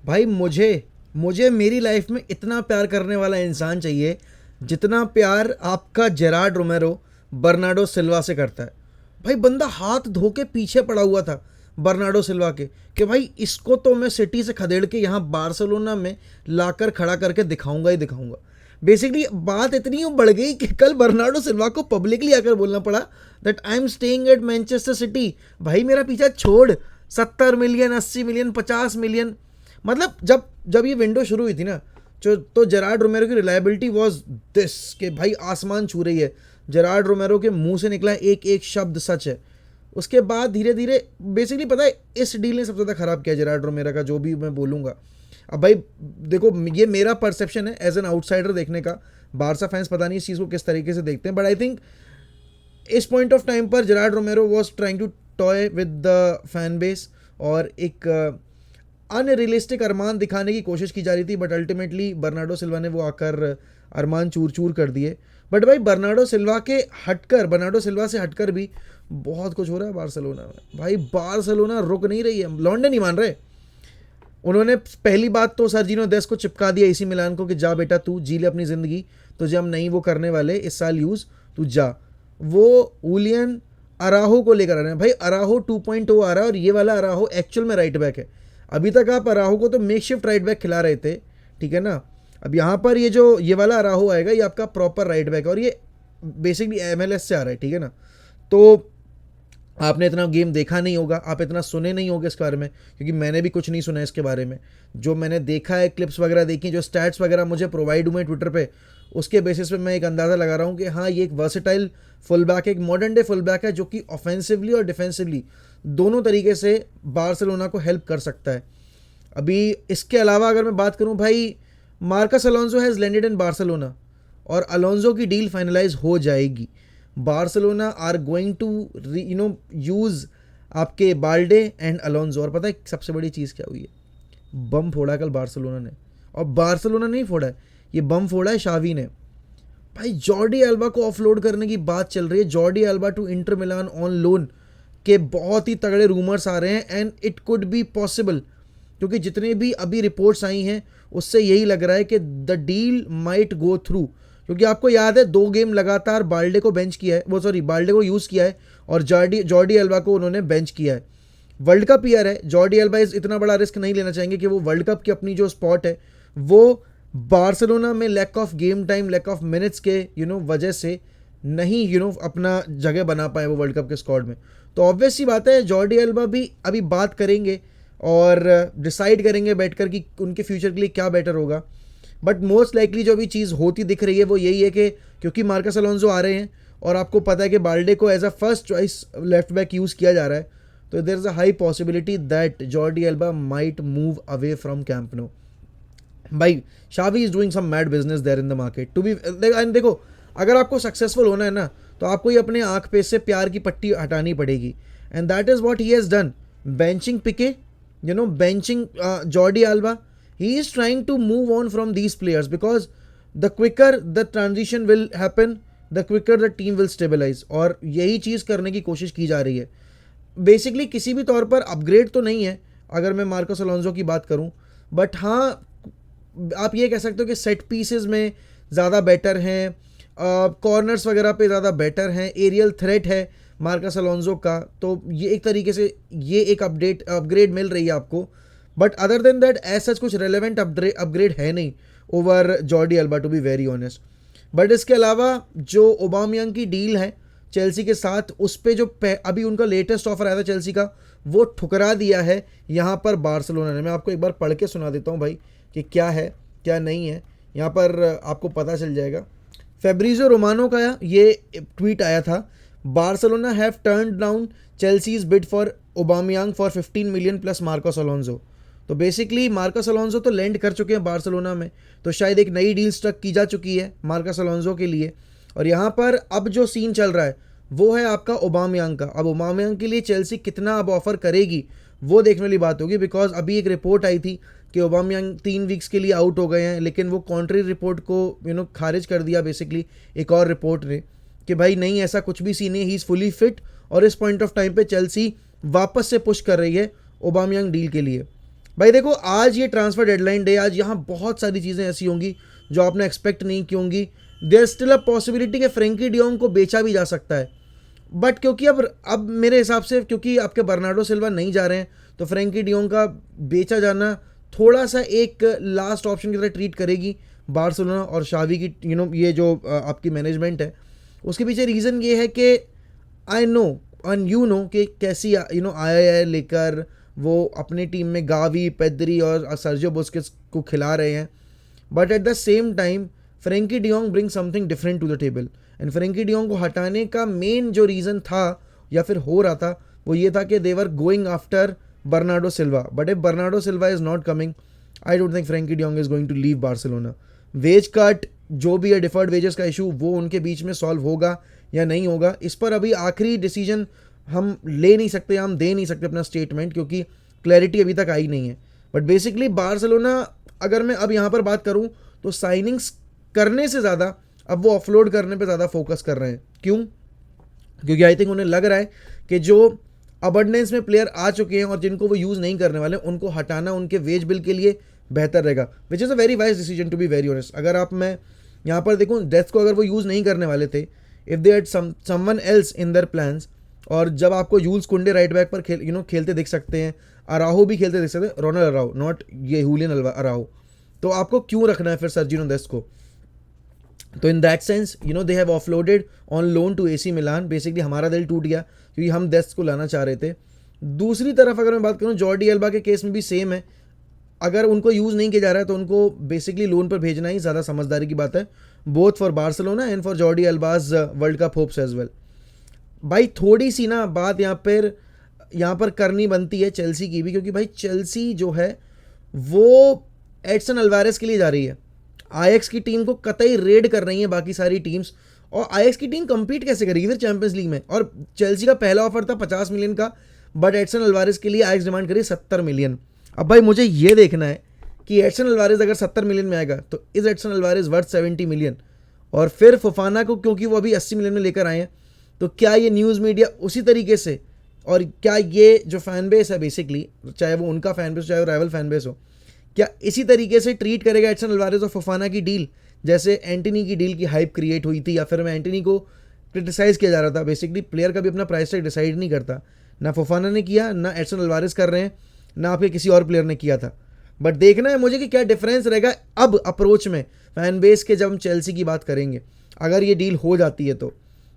भाई मुझे मेरी लाइफ में इतना प्यार करने वाला इंसान चाहिए जितना प्यार आपका जेरार्ड रोमेरो बर्नार्डो सिल्वा से करता है। भाई बंदा हाथ धो के पीछे पड़ा हुआ था बर्नार्डो सिल्वा के, कि भाई इसको तो मैं सिटी से खदेड़ के यहाँ बार्सिलोना में लाकर खड़ा करके दिखाऊंगा ही दिखाऊंगा। बेसिकली बात इतनी बढ़ गई कि कल बर्नार्डो सिल्वा को पब्लिकली आकर बोलना पड़ा that I am staying at Manchester city. भाई मेरा पीछा छोड़, 70 मिलियन, 80 मिलियन, 50 मिलियन, मतलब जब जब ये विंडो शुरू हुई थी ना, जो तो जेरार्ड रोमेरो की रिलायबिलिटी वाज दिस, कि भाई आसमान छू रही है। जेरार्ड रोमेरो के मुंह से निकला एक एक शब्द सच है। उसके बाद धीरे धीरे बेसिकली पता है इस डील ने सबसे ज़्यादा ख़राब किया जेरार्ड रोमेरो का, जो भी मैं बोलूँगा। अब भाई देखो, ये मेरा परसेप्शन है एज एन आउटसाइडर देखने का। बारसा फैंस पता नहीं इस चीज़ को किस तरीके से देखते हैं, बट आई थिंक इस पॉइंट ऑफ टाइम पर Gerard Romero was trying to toy with the fan base, और एक अनरियलिस्टिक अरमान दिखाने की कोशिश की जा रही थी। बट अल्टीमेटली बर्नार्डो सिल्वा ने वो आकर अरमान चूर चूर कर दिए। बट भाई बर्नार्डो सिल्वा से हटकर भी बहुत कुछ हो रहा है बार्सिलोना में। भाई बार्सिलोना रुक नहीं रही है, लॉन्डन नहीं मान रहे। उन्होंने पहली बात तो सर्जिनो देस्ट को चिपका दिया एसी मिलान को कि जा बेटा तू जी ले अपनी ज़िंदगी, तुझे हम नहीं वो करने वाले इस साल यूज़, तू जा। वो हुलियन अराहो को लेकर आ रहे हैं। भाई अराहो 2.0 आ रहा है, और ये वाला अराहो एक्चुअल में राइट बैक है। अभी तक आप अराहो को तो मेकशिफ्ट राइट बैक खिला रहे थे, ठीक है ना। अब यहाँ पर ये वाला अराहो आएगा, ये आपका प्रॉपर राइट बैक है, और ये बेसिकली MLS से आ रहा है, ठीक है ना। तो आपने इतना गेम देखा नहीं होगा, आप इतना सुने नहीं होगे इसके बारे में, क्योंकि मैंने भी कुछ नहीं सुना है इसके बारे में। जो मैंने देखा है, क्लिप्स वगैरह देखी, जो स्टैट्स वगैरह मुझे प्रोवाइड हुए ट्विटर पे, उसके बेसिस पे मैं एक अंदाज़ा लगा रहा हूँ कि हाँ ये एक वर्सेटाइल फुल बैक है, एक मॉडर्न डे फुल बैक है, जो कि ऑफेंसिवली और डिफेंसिवली दोनों तरीके से बार्सिलोना को हेल्प कर सकता है। अभी इसके अलावा अगर मैं बात करूँ, भाई Marcus Alonso has landed in Barcelona, और अलोंसो की डील फाइनलाइज हो जाएगी। Barcelona are going to use आपके बाल्डे एंड अलोंसो। और पता है सबसे बड़ी चीज़ क्या हुई है? बम फोड़ा कल बार्सिलोना ने, और बार्सिलोना नहीं फोड़ा है, ये बम फोड़ा है शावी ने। भाई जॉर्डी एल्बा को ऑफलोड करने की बात चल रही है, Jordi Alba to Inter Milan on loan के बहुत ही तगड़े रूमर्स आ रहे हैं, and it could be possible, क्योंकि जितने भी अभी रिपोर्ट्स आई हैं उससे यही लग रहा है कि the deal might go through. क्योंकि आपको याद है 2 गेम लगातार बाल्डे को बेंच किया है, बाल्डे को यूज़ किया है, और जॉर्डी एल्बा को उन्होंने बेंच किया है। वर्ल्ड कप ईयर है, जॉर्डी एल्बा इतना बड़ा रिस्क नहीं लेना चाहेंगे कि वो वर्ल्ड कप की अपनी जो स्पॉट है वो बार्सिलोना में lack of game time, lack of minutes के वजह से नहीं अपना जगह बना पाए वो वर्ल्ड कप के स्क्वाड में। तो ऑब्वियस सी बात है जॉर्डी एल्बा भी अभी बात करेंगे और डिसाइड करेंगे बैठकर कि उनके फ्यूचर के लिए क्या बेटर होगा। बट मोस्ट लाइकली जो भी चीज़ होती दिख रही है वो यही है कि क्योंकि मार्कस अलोंसो आ रहे हैं, और आपको पता है कि बाल्डे को as a first choice left back use किया जा रहा है, तो there is a high possibility that Jordi Alba might move away from Camp Nou. भाई Xavi is doing some mad business there in the market to be. And देखो, अगर आपको successful होना है ना, तो आपको ही अपने आँख पे से प्यार की पट्टी हटानी पड़ेगी, and that is what he has done. Benching पिके, benching Jordi Alba. He is trying to move on from these players because the quicker the transition will happen, the quicker the team will stabilize. और यही चीज़ करने की कोशिश की जा रही है। बेसिकली किसी भी तौर पर अपग्रेड तो नहीं है अगर मैं मार्कस अलोंसो की बात करूं, बट हाँ आप ये कह सकते हो कि सेट पीसेस में ज़्यादा बेटर हैं, कॉर्नर्स वगैरह पे ज़्यादा बेटर हैं, एरियल थ्रेट है मार्कस अलोंसो का। तो ये एक तरीके से ये एक अपग्रेड मिल रही है आपको, but other than that as such कुछ रेलेवेंट अपग्रेड है नहीं over Jordi Alba, to be very honest. But इसके अलावा जो ओबामयंग की डील है चेल्सी के साथ, उस पे जो अभी उनका लेटेस्ट ऑफर आया था चेल्सी का, वो ठुकरा दिया है यहाँ पर बार्सिलोना ने। मैं आपको एक बार पढ़ के सुना देता हूँ भाई कि क्या है क्या नहीं है, यहाँ पर आपको पता चल जाएगा। फेब्रिज़ो रोमानो का ये ट्वीट आया था, Barcelona have turned down Chelsea's bid for Aubameyang for 15 million plus Marcus Alonso. तो बेसिकली मार्कस अलोंसो तो लैंड कर चुके हैं बार्सिलोना में, तो शायद एक नई डील स्ट्रक की जा चुकी है मार्कस अलोंसो के लिए। और यहाँ पर अब जो सीन चल रहा है वो है आपका ओबामयंग का। अब ओबामयंग के लिए चेल्सी कितना अब ऑफर करेगी वो देखने वाली बात होगी, बिकॉज अभी एक रिपोर्ट आई थी कि ओबामयंग 3 वीक्स के लिए आउट हो गए हैं, लेकिन वो कॉन्ट्री रिपोर्ट को खारिज कर दिया बेसिकली एक और रिपोर्ट ने कि भाई नहीं ऐसा कुछ भी सीन नहीं, ही इज़ फुली फिट। और इस पॉइंट ऑफ टाइम पे चेल्सी वापस से पुश कर रही है ओबामयंग डील के लिए। भाई देखो, आज ये ट्रांसफर डेडलाइन डे, आज यहाँ बहुत सारी चीज़ें ऐसी होंगी जो आपने एक्सपेक्ट नहीं की होंगी. देयर स्टिल अ पॉसिबिलिटी कि फ्रेंकी डियोंग को बेचा भी जा सकता है. बट क्योंकि अब मेरे हिसाब से क्योंकि आपके बर्नार्डो सिल्वा नहीं जा रहे हैं, तो फ्रेंकी डियोंग का बेचा जाना थोड़ा सा एक लास्ट ऑप्शन की तरह ट्रीट करेगी बार्सिलोना और शावी की ये जो आपकी मैनेजमेंट है. उसके पीछे रीज़न ये है कि I know and you know कि कैसी आया है लेकर वो अपने टीम में गावी, पेद्री और सर्जियो बुस्केट्स को खिला रहे हैं. But at the same time Frenkie de Jong bring something different to the table. And Frenkie de Jong को हटाने का मेन जो रीज़न था या फिर हो रहा था वो ये था कि they were going after Bernardo Silva. But if Bernardo Silva is not coming, I don't think Frenkie de Jong is going to leave Barcelona. Wage cut जो भी है, डिफर्ड वेजेस का इशू, वो उनके बीच में सॉल्व होगा या नहीं होगा, इस पर अभी आखिरी डिसीजन हम ले नहीं सकते, हम दे नहीं सकते अपना स्टेटमेंट, क्योंकि क्लैरिटी अभी तक आई नहीं है. बट बेसिकली बार्सिलोना, अगर मैं अब यहाँ पर बात करूँ तो साइनिंग्स करने से ज़्यादा अब वो ऑफलोड करने पे ज़्यादा फोकस कर रहे हैं. क्यों? क्योंकि आई थिंक उन्हें लग रहा है कि जो अबंडेंस में प्लेयर आ चुके हैं और जिनको वो यूज़ नहीं करने वाले, उनको हटाना उनके वेज बिल के लिए बेहतर रहेगा. Which is a very wise decision to be very honest. अगर मैं यहाँ पर देखूँ, डेथ को अगर वो यूज़ नहीं करने वाले थे, if they had someone else in their plans, और जब आपको यूल्स कुंडे राइट बैक पर खेलते दिख सकते हैं, अराहो भी खेलते दिख सकते हैं, रोनाल्ड अराहो, नॉट ये हुलियन अराहो, तो आपको क्यों रखना है फिर सर्जिनो डेस्ट को? तो in that sense they have offloaded on loan to AC Milan. Basically हमारा दिल टूट गया क्योंकि हम डेस्ट को लाना चाह रहे थे. दूसरी तरफ अगर मैं बात करूँ, जॉर्डी एल्बा के केस में भी सेम है. अगर उनको यूज़ नहीं किया जा रहा है तो उनको बेसिकली लोन पर भेजना ही ज़्यादा समझदारी की बात है, both for Barcelona and for Jordi Alba's World Cup hopes as well. भाई थोड़ी सी ना बात यहाँ पर करनी बनती है चेल्सी की भी, क्योंकि भाई चेल्सी जो है वो एडसन अल्वारेस के लिए जा रही है. आईएक्स की टीम को कतई रेड कर रही है बाकी सारी टीम्स, और आईएक्स की टीम compete कैसे करेगी फिर चैंपियंस लीग में? और चेल्सी का पहला ऑफर था 50 मिलियन का, बट एडसन अल्वारेस के लिए आईएक्स डिमांड करी 70 मिलियन. अब भाई मुझे ये देखना है कि एडसन अल्वारेस अगर 70 मिलियन में आएगा तो is Edson Alvarez worth 70 million? और फिर फोफाना को क्योंकि वो अभी 80 मिलियन में लेकर आए हैं, तो क्या ये न्यूज़ मीडिया उसी तरीके से, और क्या ये जो फैन बेस है बेसिकली, चाहे वो उनका फैन बेस हो चाहे वो राइवल फैन बेस हो, क्या इसी तरीके से ट्रीट करेगा एडसन अल्वारेस और फोफाना की डील, जैसे एंटनी की डील की हाइप क्रिएट हुई थी? या फिर मैं एंटनी को क्रिटिसाइज़ किया जा रहा था. बेसिकली प्लेयर का भी अपना प्राइस टैग डिसाइड नहीं करता, ना फोफाना ने किया, ना एडसन अल्वारेस कर रहे हैं, ना आपके किसी और प्लेयर ने किया था. बट देखना है मुझे कि क्या डिफरेंस रहेगा अब अप्रोच में फैन बेस के, जब हम चेल्सी की बात करेंगे. अगर ये डील हो जाती है तो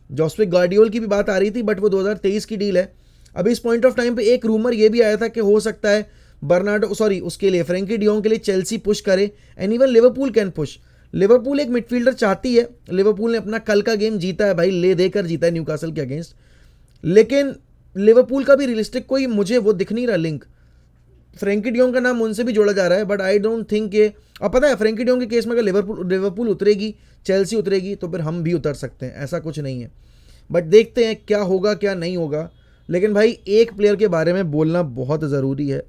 जोस्पिक गार्डियोल की भी बात आ रही थी, बट वो 2023 की डील है. अभी इस पॉइंट ऑफ टाइम पे एक रूमर ये भी आया था कि हो सकता है उसके लिए फ्रेंकी डियोंग के लिए चेल्सी पुश करे, and even Liverpool can push. Liverpool एक मिडफील्डर चाहती है. लिवरपूल ने अपना कल का गेम जीता है भाई, ले देकर जीता है न्यूकासल के अगेंस्ट, लेकिन लिवरपूल का भी रियलिस्टिक कोई मुझे वो दिख नहीं रहा लिंक. फ्रेंकी डियोंग का नाम उनसे भी जोड़ा जा रहा है, बट आई डोंट थिंक के, अब पता है फ्रेंकी डियोंग के केस में अगर लिवरपूल उतरेगी, चेल्सी उतरेगी, तो फिर हम भी उतर सकते हैं, ऐसा कुछ नहीं है. बट देखते हैं क्या होगा क्या नहीं होगा. लेकिन भाई एक प्लेयर के बारे में बोलना बहुत ज़रूरी है,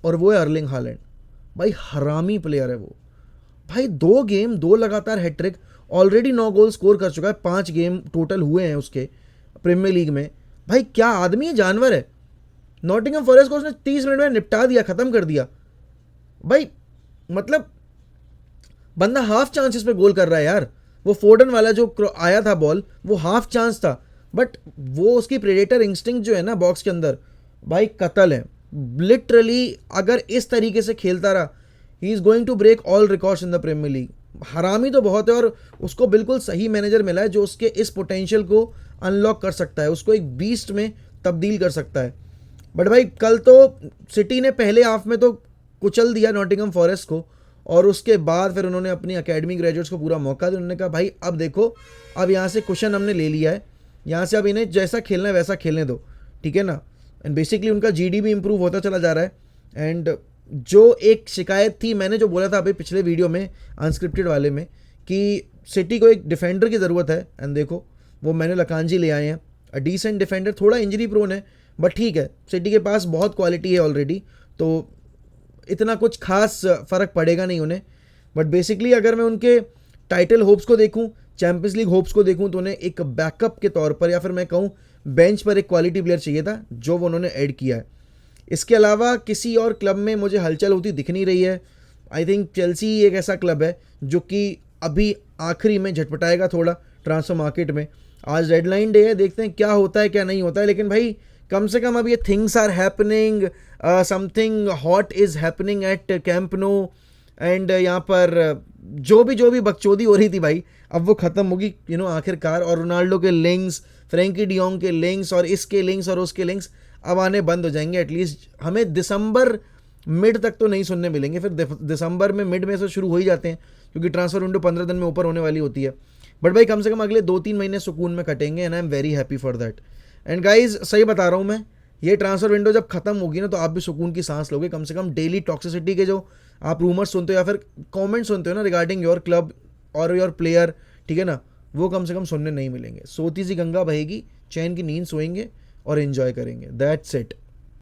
और वो है अर्लिंग हालैंड. भाई हरामी प्लेयर है वो. भाई 2 गेम 2 लगातार हैट्रिक, ऑलरेडी 9 गोल स्कोर कर चुका है, 5 गेम टोटल हुए हैं उसके प्रीमियर लीग में. भाई क्या आदमी है, जानवर है. नॉटिंघम फॉरेस्ट को उसने 30 मिनट में निपटा दिया, ख़त्म कर दिया. भाई मतलब बंदा हाफ चांसेस पे गोल कर रहा है यार. वो फोर्डन वाला जो आया था बॉल, वो हाफ चांस था, बट वो उसकी प्रेडेटर इंस्टिंक्ट जो है ना बॉक्स के अंदर, भाई कत्ल है लिटरली. अगर इस तरीके से खेलता रहा, he is going to break all records in the Premier League. हरामी तो बहुत है, और उसको बिल्कुल सही मैनेजर मिला है जो उसके इस पोटेंशियल को अनलॉक कर सकता है, उसको एक बीस्ट में तब्दील कर सकता है. बट भाई कल तो सिटी ने पहले हाफ में तो कुचल दिया नॉटिंघम फॉरेस्ट को, और उसके बाद फिर उन्होंने अपनी अकेडमी ग्रेजुएट्स को पूरा मौका दिया. उन्होंने कहा भाई अब देखो, अब यहाँ से कुशन हमने ले लिया है, यहाँ से अब इन्हें जैसा खेलना है वैसा खेलने दो, ठीक है ना. एंड बेसिकली उनका जीडी भी इंप्रूव होता चला जा रहा है. एंड जो एक शिकायत थी, मैंने जो बोला था अभी पिछले वीडियो में अनस्क्रिप्टेड वाले में, कि सिटी को एक डिफेंडर की ज़रूरत है, एंड देखो वो मैंने लकांजी ले आए हैं, अ डिसेंट डिफेंडर. थोड़ा इंजरी प्रोन है, बट ठीक है, सिटी के पास बहुत क्वालिटी है ऑलरेडी, तो इतना कुछ खास फ़र्क पड़ेगा नहीं उन्हें. बट बेसिकली अगर मैं उनके टाइटल होप्स को देखूं, चैंपियंस लीग होप्स को देखूं, तो उन्हें एक बैकअप के तौर पर, या फिर मैं कहूं बेंच पर एक क्वालिटी प्लेयर चाहिए था, जो वो उन्होंने ऐड किया है. इसके अलावा किसी और क्लब में मुझे हलचल होती दिख नहीं रही है। आई थिंक चेल्सी एक ऐसा क्लब है जो कि अभी आखिरी में झटपटाएगा थोड़ा ट्रांसफर मार्केट में। आज डेडलाइन डे है, देखते हैं क्या होता है क्या नहीं होता है, लेकिन भाई कम से कम अब ये things are happening, something hot is happening at Camp Nou. And यहाँ पर जो भी बकचोदी हो रही थी भाई, अब वो ख़त्म होगी आखिरकार। और रोनाल्डो के लिंक्स, फ्रेंकी डियोंग के लिंक्स और इसके लिंक्स और उसके लिंक्स अब आने बंद हो जाएंगे। एटलीस्ट हमें दिसंबर मिड तक तो नहीं सुनने मिलेंगे, फिर दिसंबर में मिड में से शुरू हो ही जाते हैं क्योंकि ट्रांसफर विंडो 15 दिन में ऊपर होने वाली होती है। बट भाई कम से कम अगले 2-3 महीने सुकून में कटेंगे and I am very happy for that. And guys सही बता रहा हूँ मैं, ये ट्रांसफर विंडो जब खत्म होगी ना तो आप भी सुकून की सांस लोगे। कम से कम डेली टॉक्सिसिटी के जो आप रूमर्स सुनते हो या फिर कमेंट सुनते हो ना रिगार्डिंग योर क्लब और योर प्लेयर, ठीक है ना, वो कम से कम सुनने नहीं मिलेंगे। सोती सी गंगा बहेगी, चैन की नींद सोएंगे और एंजॉय करेंगे। That's it.